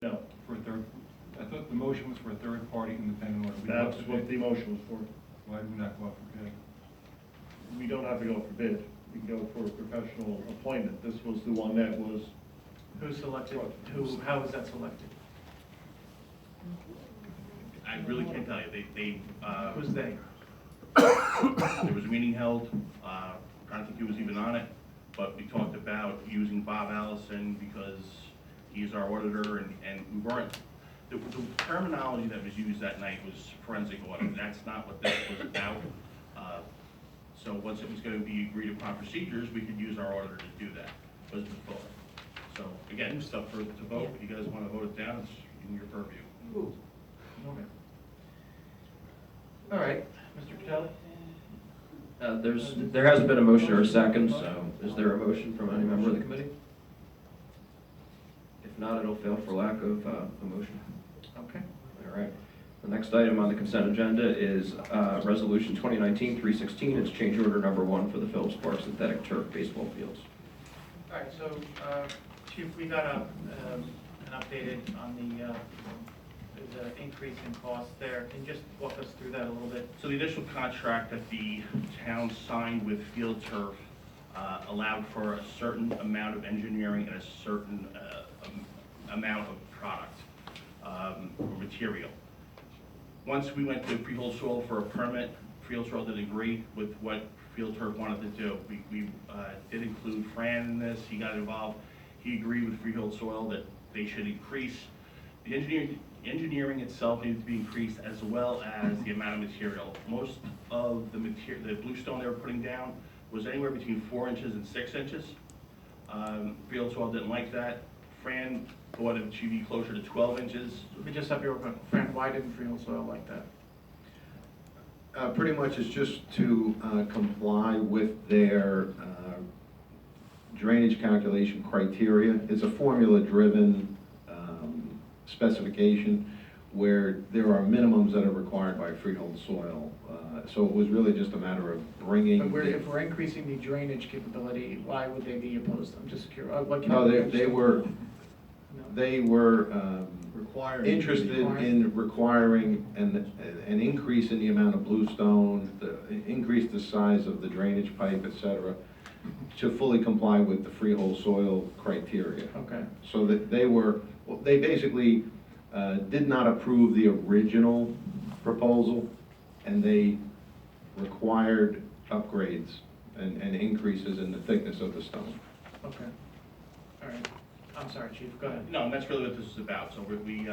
No, For a third, I thought the motion was for a third-party independent auditor. We go that's out for what the bid. motion was for. Why did we not go out for bid? We don't have to go for bid. We can go for a professional appointment. This was the one that was, Who selected, how was that selected? I really can't tell you. Who's they? There was a meeting held, I don't think he was even on it, but we talked about using Bob Allison because he's our auditor and we weren't, the terminology that was used that night was forensic audit. That's not what this was about. So once it was going to be agreed upon procedures, we could use our auditor to do that, was the thought. So again, it's up for to vote. If you guys want to vote it down, it's in your purview. Ooh. Okay. All right, Mr. Catelli? There hasn't been a motion or a second, so is there a motion from any member of the committee? If not, it'll fail for lack of a motion. Okay. All right. The next item on the consent agenda is Resolution 2019-316. It's change order number 1 for the Phillips Park synthetic turf baseball fields. All right, so, Chief, we got an updated on the increase in cost there. Can you just walk us through that a little bit? So the initial contract that the town signed with Field Turf allowed for a certain amount of engineering and a certain amount of product, or material. Once we went to Freehold Soil for a permit, Freehold Soil did agree with what Field Turf wanted to do. We did include Fran in this. He got involved. He agreed with Freehold Soil that they should increase. The engineering itself needed to be increased as well as the amount of material. Most of the material, the bluestone they were putting down was anywhere between 4 inches and 6 inches. Field Soil didn't like that. Fran thought it should be closer to 12 inches. Let me just have your friend, why didn't Freehold Soil like that? Pretty much it's just to comply with their drainage calculation criteria. It's a formula-driven specification where there are minimums that are required by Freehold Soil. So it was really just a matter of bringing. But if we're increasing the drainage capability, why would they be opposed? I'm just curious. What can No, I- they were required. interested in requiring an increase in the amount of bluestone, increase the size of the drainage pipe, et cetera, to fully comply with the Freehold Soil criteria. Okay. So that they basically did not approve the original proposal, and they required upgrades and increases in the thickness of the stone. Okay. All right. I'm sorry, Chief, go ahead. No, and that's really what this is about. So we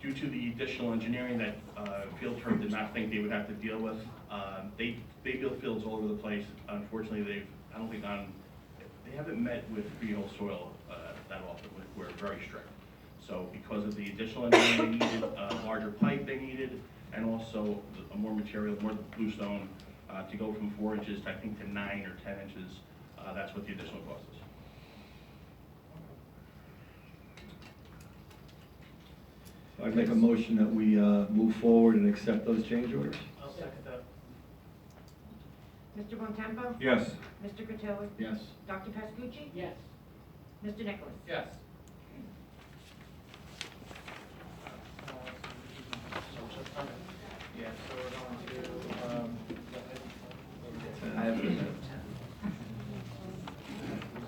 due to the additional engineering that Field Turf did not think they would have to deal with, they build fields all over the place. Unfortunately, they haven't met with Freehold Soil that often. We're very strict. So because of the additional engineering they needed, a larger pipe they needed, and also more material, more bluestone, to go from 4 inches to I think to 9 or 10 inches, that's what the additional cost is. I'd make a motion that we move forward and accept those change orders. I'll second that. Mr. Bontempo? Yes. Mr. Cutillo? Yes. Dr. Pascucci? Yes. Mr. Nicholas? Yes. Yeah, so we're going to, I have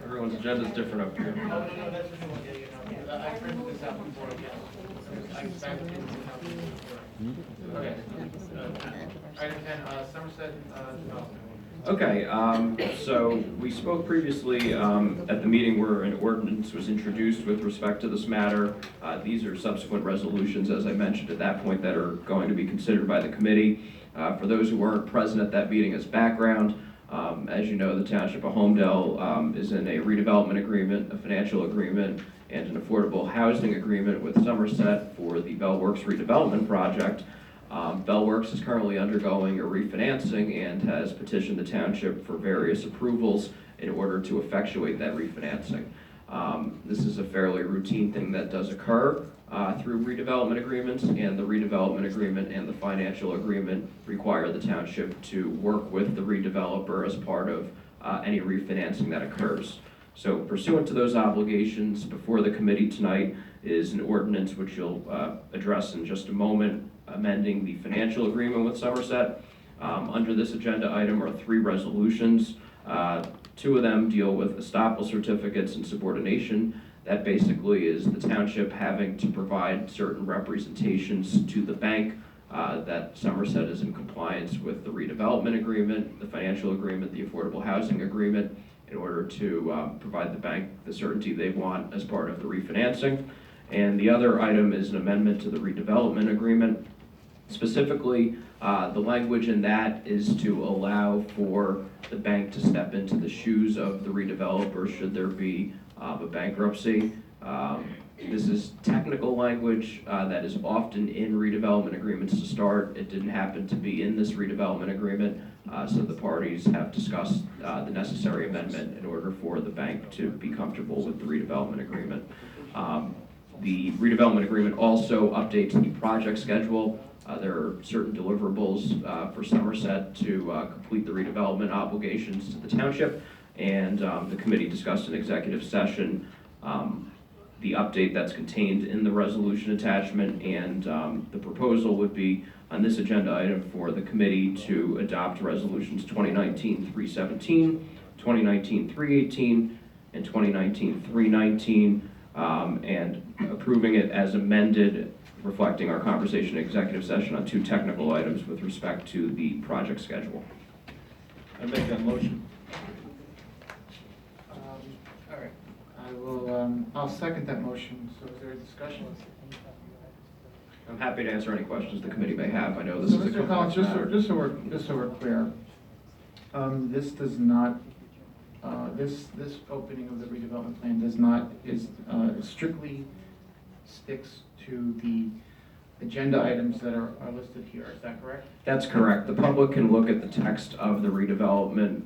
everyone's agenda is different up here. no, that's a new one, yeah. I printed this out before again. I expected it to have before. Okay. Item 10, Somerset Development. Okay, so we spoke previously at the meeting where an ordinance was introduced with respect to this matter. These are subsequent resolutions, as I mentioned at that point, that are going to be considered by the committee. For those who weren't present at that meeting as background, as you know, the Township of Homedale is in a redevelopment agreement, a financial agreement, and an affordable housing agreement with Somerset for the Bellworks redevelopment project. Bellworks is currently undergoing a refinancing and has petitioned the township for various approvals in order to effectuate that refinancing. This is a fairly routine thing that does occur through redevelopment agreements, and the redevelopment agreement and the financial agreement require the township to work with the redeveloper as part of any refinancing that occurs. So pursuant to those obligations, before the committee tonight is an ordinance which you'll address in just a moment, amending the financial agreement with Somerset. Under this agenda item are 3 resolutions. 2 of them deal with estoppel certificates and subordination. That basically is the township having to provide certain representations to the bank that Somerset is in compliance with the redevelopment agreement, the financial agreement, the affordable housing agreement, in order to provide the bank the certainty they want as part of the refinancing. And the other item is an amendment to the redevelopment agreement. Specifically, the language in that is to allow for the bank to step into the shoes of the redeveloper should there be a bankruptcy. This is technical language that is often in redevelopment agreements to start. It didn't happen to be in this redevelopment agreement, so the parties have discussed the necessary amendment in order for the bank to be comfortable with the redevelopment agreement. The redevelopment agreement also updates the project schedule. There are certain deliverables for Somerset to complete the redevelopment obligations to the township, and the committee discussed in executive session the update that's contained in the resolution attachment, and the proposal would be on this agenda item for the committee to adopt resolutions 2019-317, 2019-318, and 2019-319, and approving it as amended, reflecting our conversation in executive session on 2 technical items with respect to the project schedule. I make that motion. All right, I will, I'll second that motion. So is there a discussion? I'm happy to answer any questions the committee may have. I know this So, is a Mr. Collins, complex matter. just so we're clear, this does not, this opening of the redevelopment plan does not, is strictly sticks to the agenda items that are listed here, is that correct? That's correct. The public can look at the text of the redevelopment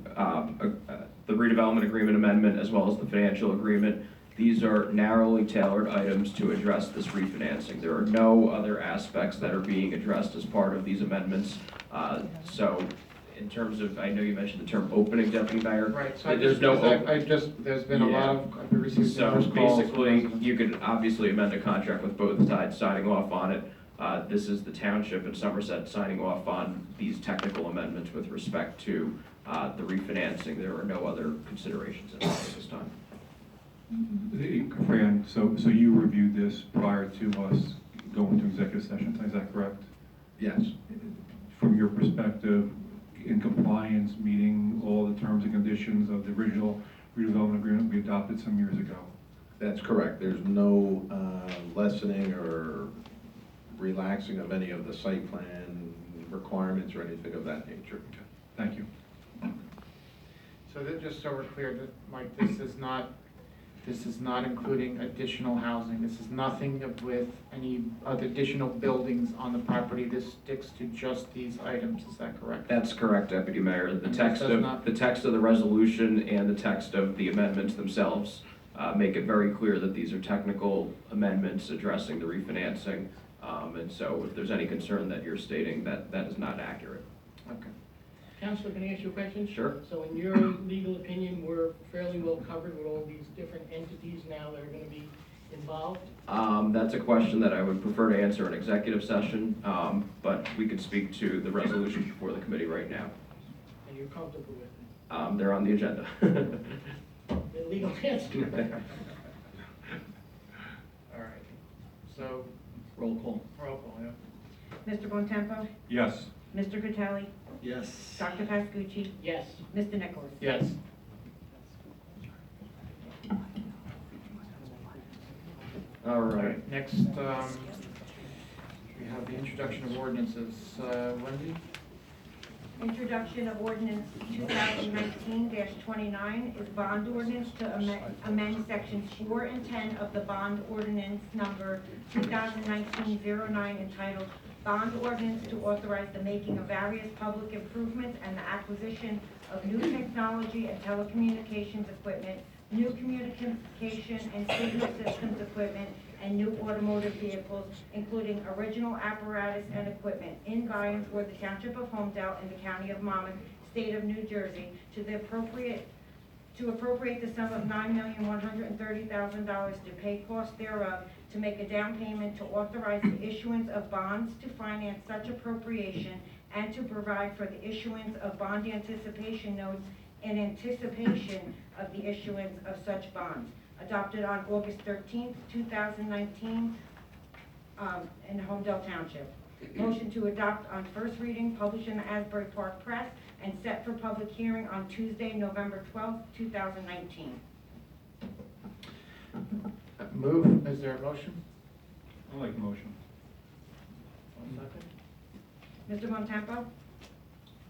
agreement amendment as well as the financial agreement. These are narrowly tailored items to address this refinancing. There are no other aspects that are being addressed as part of these amendments. So in terms of, I know you mentioned the term opening, Deputy Mayor. Right, so There's no there's been a lot of, I've received So numerous calls. from basically, residents. you could obviously amend a contract with both sides signing off on it. This is the township and Somerset signing off on these technical amendments with respect to the refinancing. There are no other considerations at this time. Fran, so you reviewed this prior to us going to executive session, is that correct? Yes. From your perspective, in compliance, meeting all the terms and conditions of the original redevelopment agreement we adopted some years ago? That's correct. There's no lessening or relaxing of any of the site plan requirements or anything of that nature. Thank you. So that, just so we're clear, that, Mike, this is not including additional housing. This is nothing with any other additional buildings on the property. This sticks to just these items, is that correct? That's correct, Deputy Mayor. The And text this does of not- the text of the resolution and the text of the amendments themselves make it very clear that these are technical amendments addressing the refinancing. And so if there's any concern that you're stating, that is not accurate. Okay. Counselor, can I ask you a question? Sure. So in your legal opinion, we're fairly well covered with all these different entities now that are going to be involved? That's a question that I would prefer to answer in executive session, but we could speak to the resolution before the committee right now. And you're comfortable with it? They're on the agenda. The legal answer? All right. So, Roll call. roll call, yeah. Mr. Bontempo? Yes. Mr. Fratelli? Yes. Dr. Pascucci? Yes. Mr. Nicholas? Yes. All All right. right, next, we have the introduction of ordinances. Wendy? Introduction of ordinance 2019-29 is bond ordinance to amend sections 4 and 10 of the bond ordinance number 2019-09 entitled Bond Ordinance to authorize the making of various public improvements and the acquisition of new technology and telecommunications equipment, new communication and signal systems equipment, and new automotive vehicles, including original apparatus and equipment, in by and for the Township of Homedale and the County of Monmouth, State of New Jersey, to appropriate the sum of $9,130,000 to pay costs thereof, to make a down payment to authorize the issuance of bonds to finance such appropriation and to provide for the issuance of bond anticipation notes in anticipation of the issuance of such bonds, adopted on August 13th, 2019, in Homedale Township. Motion to adopt on first reading, published in the Asbury Park Press, and set for public hearing on Tuesday, November 12th, 2019. Move, is there a motion? I like the motion. Mr. Montempo?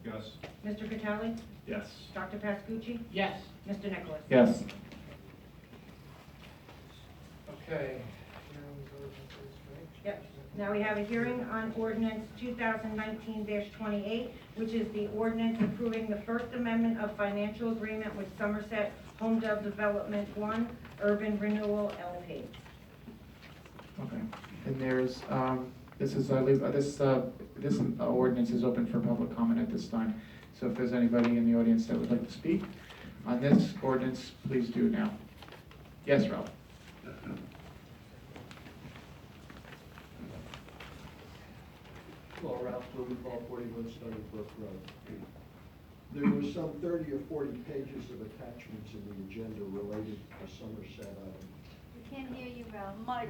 Yes. Mr. Catelli? Yes. Dr. Pascucci? Yes. Mr. Nicholas? Yes. Okay. Yep. Now we have a hearing on ordinance 2019-28, which is the ordinance approving the First Amendment of Financial Agreement with Somerset Homedale Development 1 Urban Renewal LP. Okay, and there's, this ordinance is open for public comment at this time. So if there's anybody in the audience that would like to speak on this ordinance, please do now. Yes, Ralph? Well, Ralph Blumenthal, 41 Stony Brook Road. There were some 30 or 40 pages of attachments in the agenda related to the Somerset item. We can't hear you, Ralph. Mike.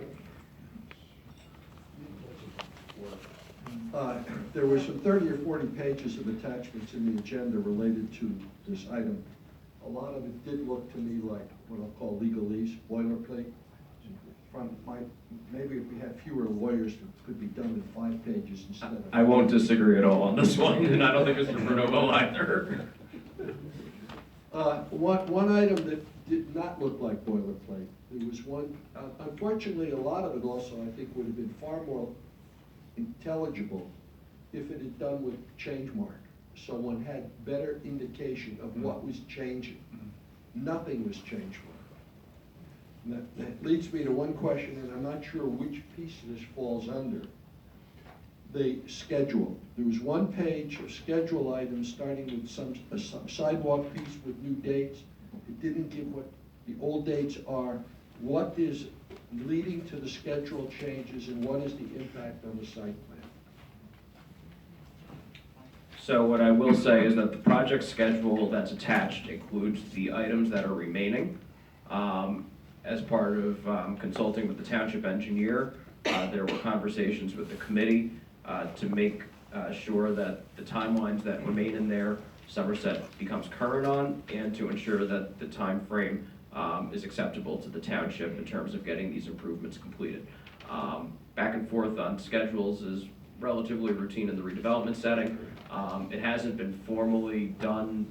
There were some 30 or 40 pages of attachments in the agenda related to this item. A lot of it did look to me like what I'll call legalese, boilerplate. Maybe if we had fewer lawyers, it could be done in 5 pages instead of... I won't disagree at all on this one, and I don't think Mr. Bruno will either. One item that did not look like boilerplate, there was one, unfortunately, a lot of it also, I think, would have been far more intelligible if it had done with change mark, so one had better indication of what was changing. Nothing was changed. That leads me to one question, and I'm not sure which piece of this falls under. The schedule. There was one page of schedule items starting with some sidewalk piece with new dates. It didn't give what the old dates are, what is leading to the schedule changes, and what is the impact on the site plan. So what I will say is that the project schedule that's attached includes the items that are remaining. As part of consulting with the township engineer, there were conversations with the committee to make sure that the timelines that remain in there, Somerset becomes current on, and to ensure that the time frame is acceptable to the township in terms of getting these improvements completed. Back and forth on schedules is relatively routine in the redevelopment setting. It hasn't been formally done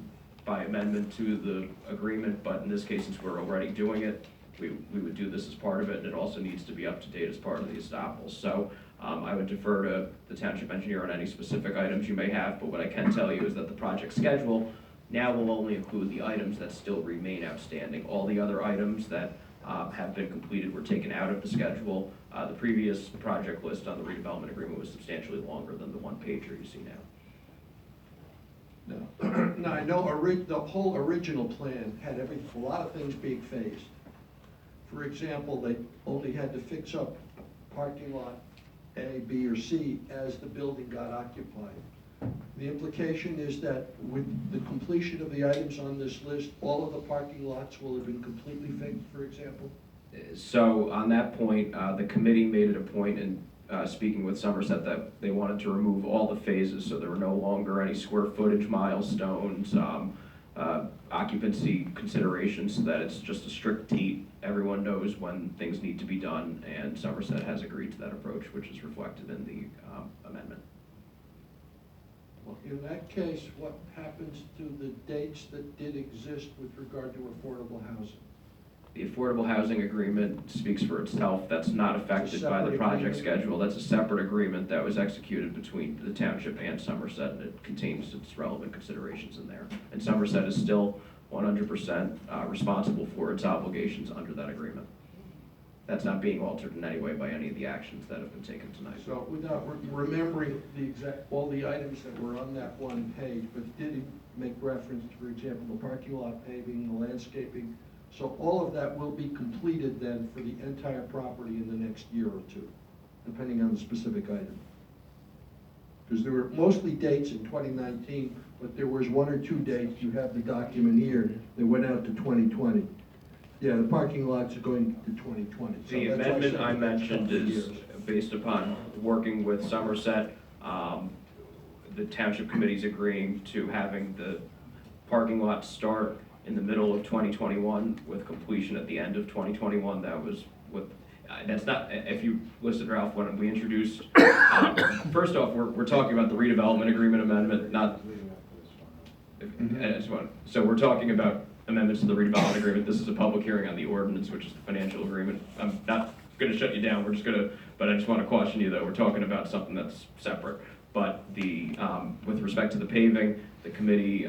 by amendment to the agreement, but in this case, since we're already doing it, we would do this as part of it, and it also needs to be up to date as part of the estoppel. So I would defer to the township engineer on any specific items you may have, but what I can tell you is that the project schedule now will only include the items that still remain outstanding. All the other items that have been completed were taken out of the schedule. The previous project list on the redevelopment agreement was substantially longer than the one pager you see now. Now, I know the whole original plan had a lot of things being phased. For example, they only had to fix up parking lot A, B, or C as the building got occupied. The implication is that with the completion of the items on this list, all of the parking lots will have been completely fixed, for example? So on that point, the committee made it a point in speaking with Somerset that they wanted to remove all the phases, so there were no longer any square footage milestones, occupancy considerations, so that it's just a strict date. Everyone knows when things need to be done, and Somerset has agreed to that approach, which is reflected in the amendment. Well, in that case, what happens to the dates that did exist with regard to affordable housing? The affordable housing agreement speaks for itself. That's not affected by the project schedule. That's a separate agreement that was executed between the township and Somerset, and it contains its relevant considerations in there. And Somerset is still 100% responsible for its obligations under that agreement. That's not being altered in any way by any of the actions that have been taken tonight. So without remembering all the items that were on that one page, but did it make reference, for example, the parking lot paving, the landscaping, So all of that will be completed then for the entire property in the next year or two, depending on the specific item. Because there were mostly dates in 2019, but there was 1 or 2 dates, you have the document here, that went out to 2020. Yeah, the parking lots are going to 2020. So The that's why amendment said I the next mentioned couple of is years. based upon working with Somerset, the township committee's agreeing to having the parking lot start in the middle of 2021 with completion at the end of 2021. That was what, that's not, if you listed, Ralph, when we introduced, first off, we're talking about the redevelopment agreement amendment, not, I just want, so we're talking about amendments to the redevelopment agreement. This is a public hearing on the ordinance, which is the financial agreement. I'm not gonna shut you down, we're just gonna, but I just wanna caution you that we're talking about something that's separate. But the, with respect to the paving, the committee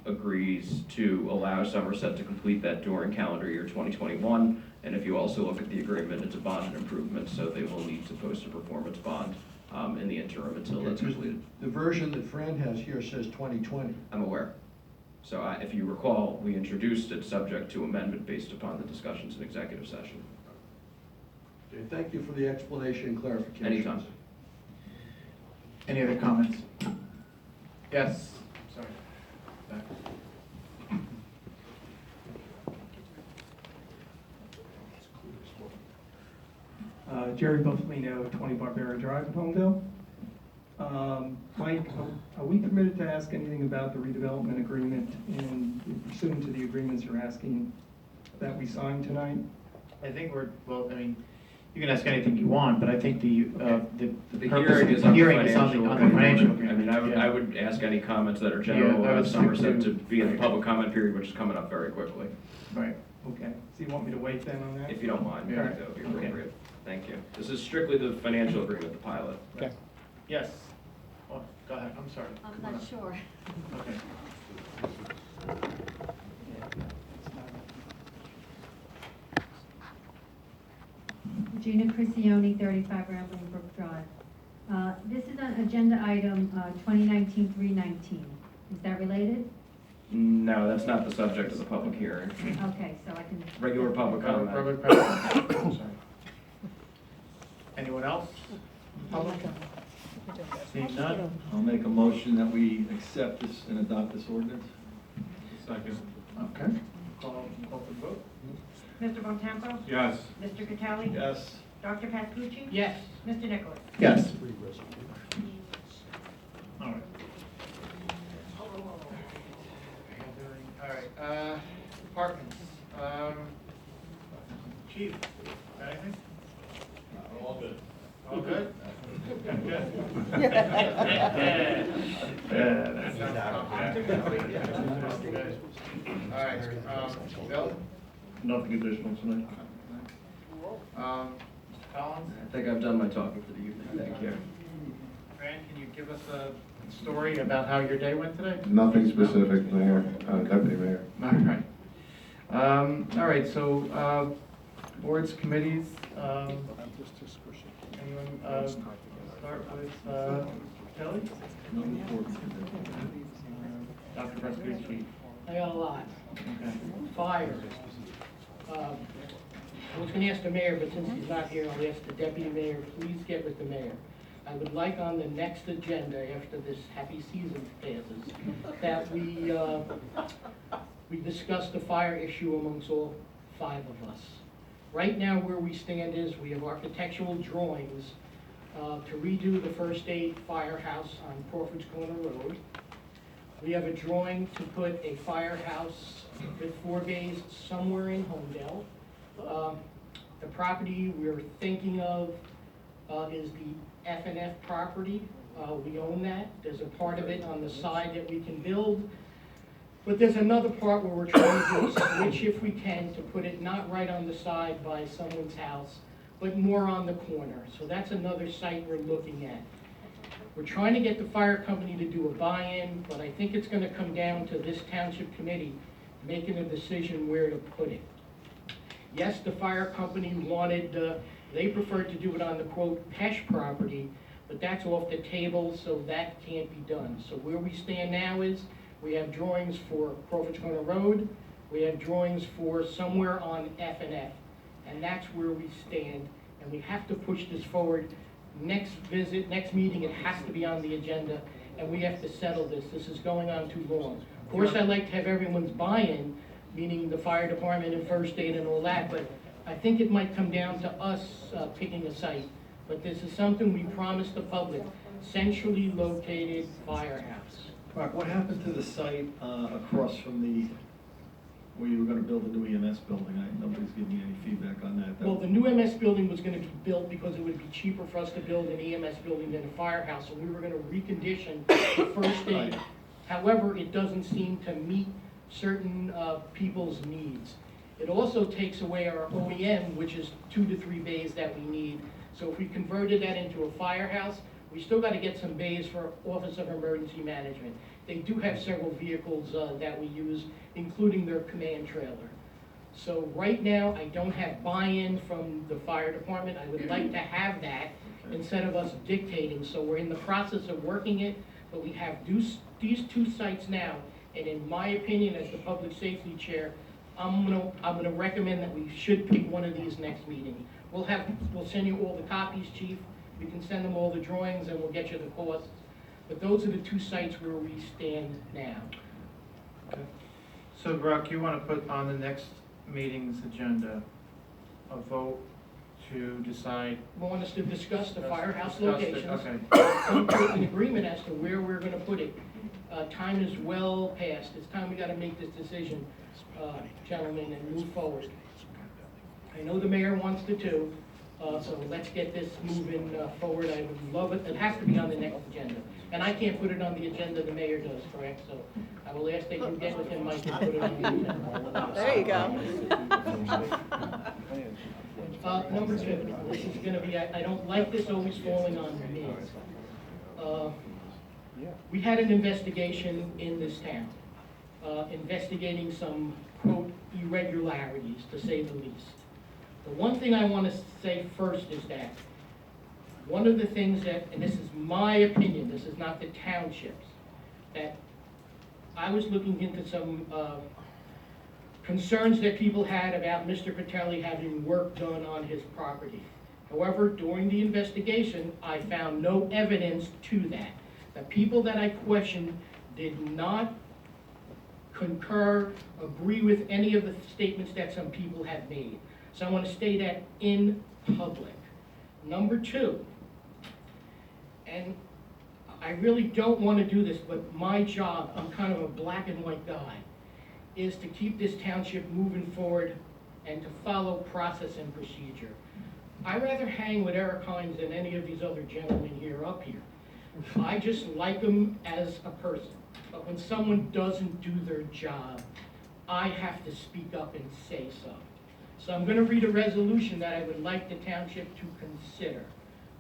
agrees to allow Somerset to complete that during calendar year 2021. And if you also look at the agreement, it's a bonded improvement, so they will need to post a performance bond in the interim until that's Because completed. the version that Fran has here says 2020. I'm aware. So if you recall, we introduced it subject to amendment based upon the discussions in executive session. Okay, thank you for the explanation and clarification. Anytime. Any other comments? Yes, sorry. Back. Jerry Buffalino, 20 Barbera Drive in Homedale. Mike, are we permitted to ask anything about the redevelopment agreement and pursuant to the agreements you're asking that we signed tonight? I think well, I mean, you can ask anything you want, but I think the The purpose hearing of is the on the hearing is financial on the financial agreement. I agreement. mean, Yeah. I would ask any comments that are general Yeah, I would about stick Somerset to- to be in the public comment period, which is coming up very quickly. Right. Okay, so you want me to wait then on that? If you don't mind, I Yeah. think that would be Okay. appropriate. Thank you. This is strictly the financial agreement, the pilot. Okay. Yes. Oh, go ahead, I'm sorry. I'm Come on not up. sure. Okay. Gina Crisione, 35 Rambling Brook Drive. This is an agenda item 2019-319. Is that related? No, that's not the subject of the public hearing. Okay, so I can... Regular public comment. Public comment. Sorry. Anyone else? Public? Seeing none? I'll make a motion that we accept this and adopt this ordinance. Second. Okay. Call for the vote. Mr. Bontempo? Yes. Mr. Catali? Yes. Dr. Pascucci? Yes. Mr. Nicholas? Yes. All right. All right, departments. Chief, got anything? All good. All good? Good? Yeah, that sounds good. All right, Bill? Nothing additional tonight. Collins? I think I've done my talking for the evening. Thank you. Fran, can you give us a story about how your day went today? Nothing specific, Mayor, Deputy Mayor. All right. All right, so, boards, committees, anyone, start with, Kelly? Dr. Pascucci. I got a lot. Okay. Fire. I was gonna ask the mayor, but since he's not here, I'll ask the deputy mayor, please get with the mayor. I would like on the next agenda, after this happy season passes, that we discuss the fire issue amongst all 5 of us. Right now, where we stand is, we have architectural drawings to redo the first aid firehouse on Crawford's Corner Road. We have a drawing to put a firehouse with 4 bays somewhere in Homedale. The property we're thinking of is the F&F property. We own that. There's a part of it on the side that we can build. But there's another part where we're trying to do a switch, if we can, to put it not right on the side by someone's house, but more on the corner. So that's another site we're looking at. We're trying to get the fire company to do a buy-in, but I think it's gonna come down to this township committee making a decision where to put it. Yes, the fire company wanted, they preferred to do it on the quote Pesh property, but that's off the table, so that can't be done. So where we stand now is, we have drawings for Crawford's Corner Road, We have drawings for somewhere on F and F, and that's where we stand. And we have to push this forward. Next visit, next meeting, it has to be on the agenda, and we have to settle this. This is going on too long. Of course, I'd like to have everyone's buy-in, meaning the fire department and first aid and all that, but I think it might come down to us picking a site. But this is something we promised the public, centrally located firehouse. Mark, what happened to the site across from where you were gonna build a new EMS building? Nobody's giving me any feedback on that. Well, the new MS building was gonna be built because it would be cheaper for us to build an EMS building than a firehouse, and we were gonna recondition the first aid. However, it doesn't seem to meet certain people's needs. It also takes away our OEM, which is 2 to 3 bays that we need. So if we converted that into a firehouse, we still gotta get some bays for Office of Emergency Management. They do have several vehicles that we use, including their command trailer. So right now, I don't have buy-in from the fire department. I would like to have that instead of us dictating. So we're in the process of working it, but we have these 2 sites now. And in my opinion, as the public safety chair, I'm gonna recommend that we should pick one of these next meeting. We'll send you all the copies, chief. We can send them all the drawings and we'll get you the costs. But those are the 2 sites where we stand now. So Brock, you want to put on the next meeting's agenda a vote to decide? We want us to discuss the firehouse Discuss it, locations. okay. Come to an agreement as to where we're gonna put it. Time is well past. It's time we gotta make this decision, gentlemen, and move forward. I know the mayor wants to too, so let's get this moving forward. I would love it. It has to be on the next agenda. And I can't put it on the agenda, the mayor does, correct? So I will ask that you get with him, Mike, and put it on the agenda. There you go. Number 2, this is gonna be, I don't like this always falling on me. We had an investigation in this town, investigating some, quote, irregularities, to say the least. The one thing I want to say first is that one of the things that, and this is my opinion, this is not the township's, that I was looking into some concerns that people had about Mr. Patelli having work done on his property. However, during the investigation, I found no evidence to that. The people that I questioned did not concur, agree with any of the statements that some people have made. So I want to state that in public. Number 2, and I really don't want to do this, but my job, I'm kind of a black and white guy, is to keep this township moving forward and to follow process and procedure. I'd rather hang with Eric Hines than any of these other gentlemen here up here. I just like him as a person. But when someone doesn't do their job, I have to speak up and say so. So I'm going to read a resolution that I would like the township to consider.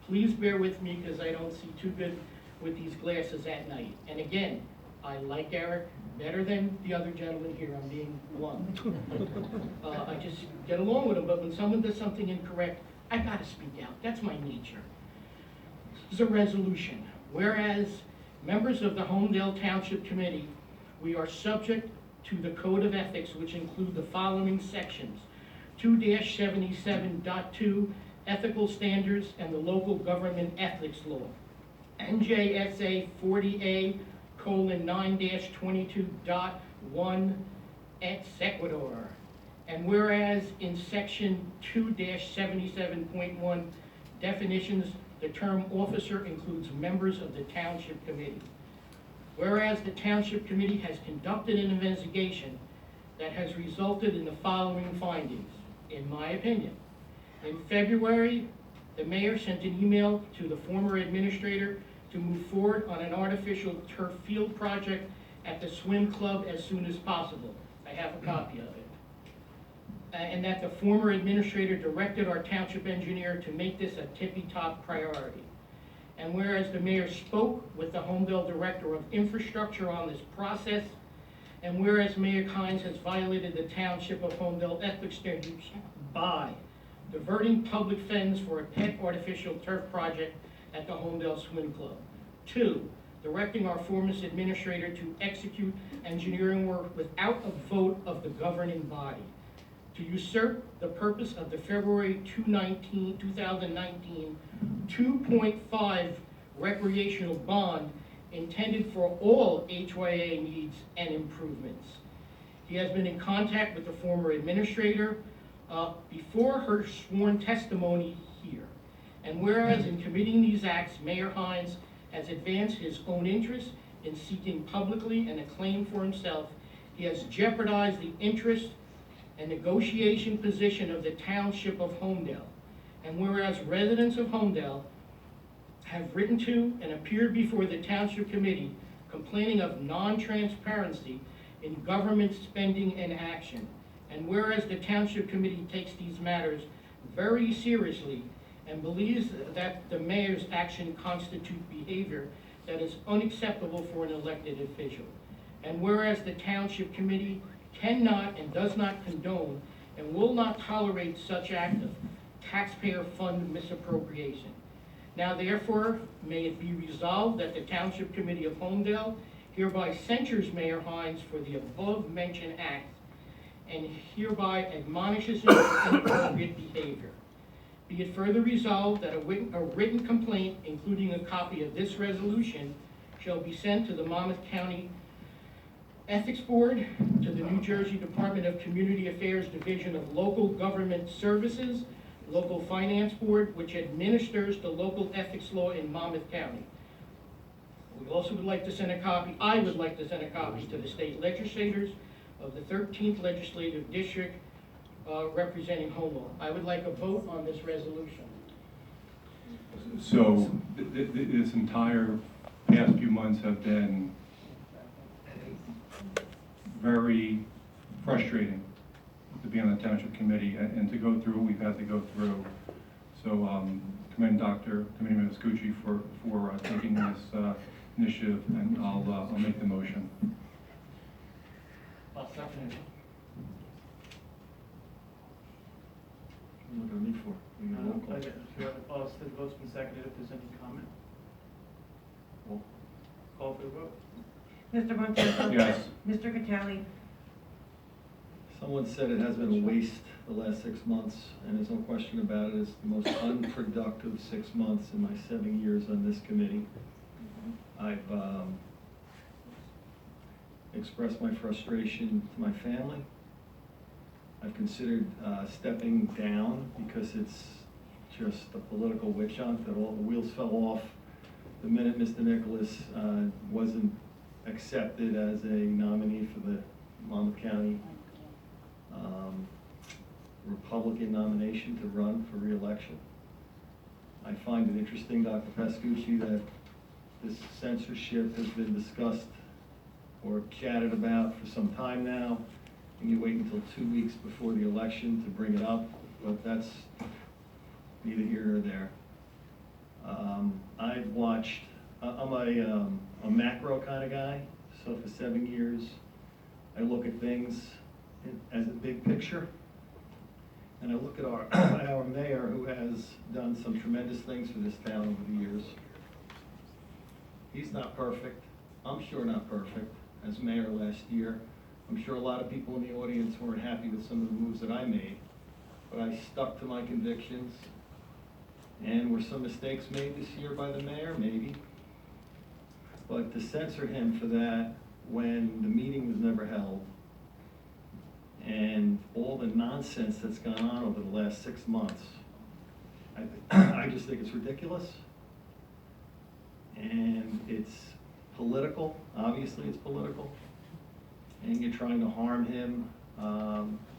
Please bear with me because I don't see too good with these glasses at night. And again, I like Eric better than the other gentleman here, I'm being blunt. I just get along with him, but when someone does something incorrect, I gotta speak out. That's my nature. This is a resolution. Whereas members of the Homedale Township Committee, we are subject to the Code of Ethics, which include the following sections: 2-77.2 Ethical Standards and the Local Government Ethics Law, NJSA 40A:9-22.1 et sequitur. And whereas in section 2-77.1 definitions, the term officer includes members of the Township Committee. Whereas the Township Committee has conducted an investigation that has resulted in the following findings, in my opinion. In February, the mayor sent an email to the former administrator to move forward on an artificial turf field project at the swim club as soon as possible. I have a copy of it. And that the former administrator directed our township engineer to make this a tippy-top priority. And whereas the mayor spoke with the Homedale Director of Infrastructure on this process, and whereas Mayor Kynes has violated the Township of Homedale ethics standards by diverting public funds for a pet artificial turf project at the Homedale Swim Club. 2, directing our former administrator to execute engineering work without a vote of the governing body, to usurp the purpose of the February 2019 2.5 recreational bond intended for all HYA needs and improvements. He has been in contact with the former administrator before her sworn testimony here. And whereas in committing these acts, Mayor Hines has advanced his own interests in seeking publicly an acclaim for himself, he has jeopardized the interest and negotiation position of the Township of Homedale. And whereas residents of Homedale have written to and appeared before the Township Committee complaining of non-transparency in government spending and action. And whereas the Township Committee takes these matters very seriously and believes that the mayor's action constitutes behavior that is unacceptable for an elected official. And whereas the Township Committee cannot and does not condone and will not tolerate such act of taxpayer fund misappropriation. Now therefore, may it be resolved that the Township Committee of Homedale hereby censures Mayor Hines for the above-mentioned acts and hereby admonishes him for inappropriate behavior. Be it further resolved that a written complaint, including a copy of this resolution, shall be sent to the Monmouth County Ethics Board, to the New Jersey Department of Community Affairs Division of Local Government Services, Local Finance Board, which administers the local ethics law in Monmouth County. We also would like to send a copy, I would like to send a copy to the state legislators of the 13th Legislative District representing Homedale. I would like a vote on this resolution. So this entire past few months have been very frustrating to be on the Township Committee and to go through what we've had to go through. So commend Committeeman Vescucci for taking this initiative, and I'll make the motion. I'll second it. What do I need for? We need a roll call. The vote's been seconded, if there's any comment. Roll. Call for the vote. Mr. Montezzo? Yes. Mr. Catali? Someone said it has been a waste the last 6 months, and there's no question about it. It's the most unproductive 6 months in my 7 years on this committee. I've expressed my frustration to my family. I've considered stepping down because it's just a political witch hunt, that all the wheels fell off the minute Mr. Nicholas wasn't accepted as a nominee for the Monmouth County Republican nomination to run for re-election. I find it interesting, Dr. Vescucci, that this censorship has been discussed or chatted about for some time now, and you wait until 2 weeks before the election to bring it up, but that's neither here nor there. I've watched, I'm a macro kind of guy, so for 7 years, I look at things as a big picture, and I look at our mayor, who has done some tremendous things for this town over the years. He's not perfect. I'm sure not perfect. As mayor last year, I'm sure a lot of people in the audience weren't happy with some of the moves that I made, but I stuck to my convictions. And were some mistakes made this year by the mayor? Maybe. But to censor him for that when the meeting was never held, and all the nonsense that's gone on over the last 6 months, I just think it's ridiculous. And it's political, obviously it's political. And you're trying to harm him,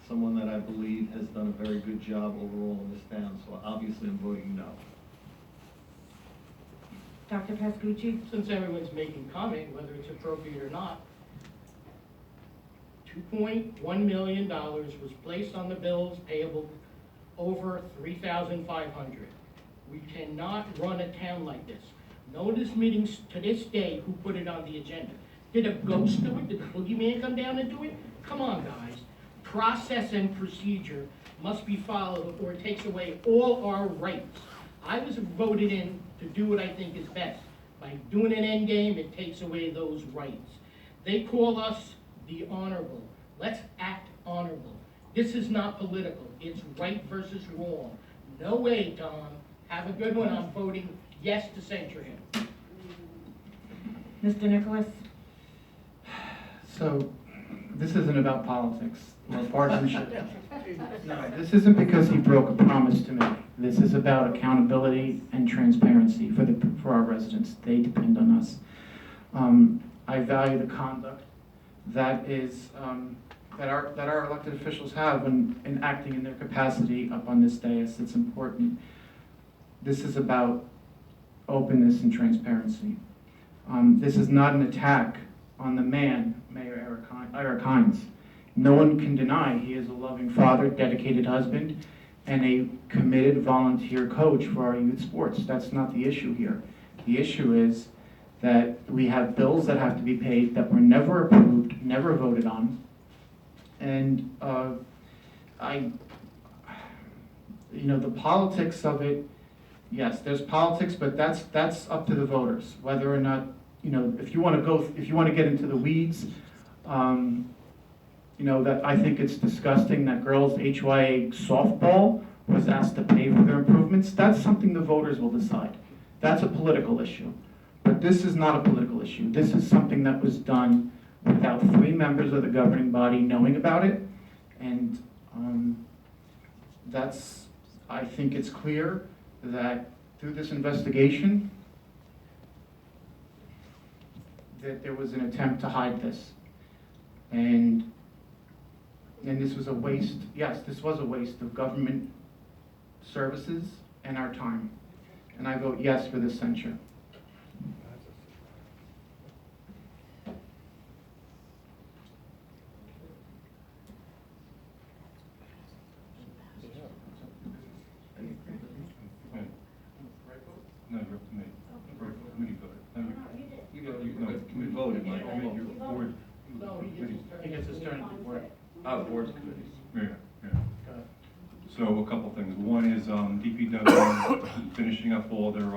someone that I believe has done a very good job overall in this town, so obviously I'm voting no. Dr. Pascucci? Since everyone's making comment, whether it's appropriate or not, $2.1 million was placed on the bills payable over $3,500. We cannot run a town like this. Notice meetings to this day, who put it on the agenda? Did a ghost do it? Did the boogeyman come down and do it? Come on, guys. Process and procedure must be followed, or it takes away all our rights. I was voted in to do what I think is best. By doing an end game, it takes away those rights. They call us the honorable. Let's act honorable. This is not political. It's right versus wrong. No way, Tom. Have a good one. I'm voting yes to censure him. Mr. Nicholas? So, this isn't about politics or partisanship. No, this isn't because he broke a promise to me. This is about accountability and transparency for our residents. They depend on us. I value the conduct that is that our elected officials have in acting in their capacity up on this dais. It's important. This is about openness and transparency. This is not an attack on the man, Mayor Eric Hines. No one can deny he is a loving father, dedicated husband, and a committed volunteer coach for our youth sports. That's not the issue here. The issue is that we have bills that have to be paid that were never approved, never voted on, and the politics of it. Yes, there's politics, but that's up to the voters whether or not if you want to get into the weeds. That I think it's disgusting that girls HYA softball was asked to pay for their improvements. That's something the voters will decide. That's a political issue. But this is not a political issue. This is something that was done without 3 members of the governing body knowing about it. And I think it's clear that through this investigation, that there was an attempt to hide this. And this was a waste, yes, this was a waste of government services and our time. And I vote yes for this censure. No, you're up to me. Committee voted. No, committee voted, Mike. Your board. No, He gets his turn before. Oh, boards and committees. Yeah. So a couple things. One is DPW finishing up all their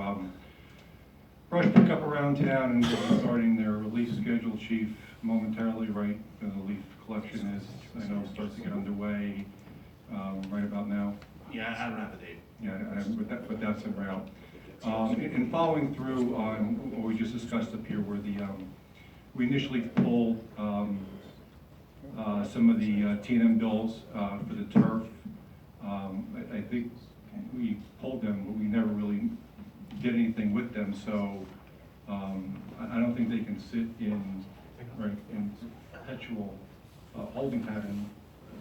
brush pickup around town and starting their release schedule, Chief, momentarily, right? The leaf collection is, I know, starts to get underway right about now. Yeah, I don't have a date. Yeah, but that's en route. In following through on what we just discussed up here, where we initially pulled some of the T&M bills for the turf. I think we pulled them, but we never really did anything with them. So I don't think they can sit in perpetual holding pattern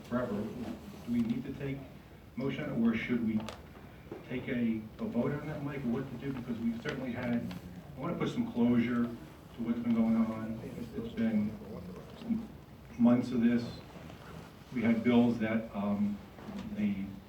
forever. Do we need to take motion, or should we take a vote on that, Mike, or what to do? Because we certainly had, I want to put some closure to what's been going on. It's been months of this. We had bills that the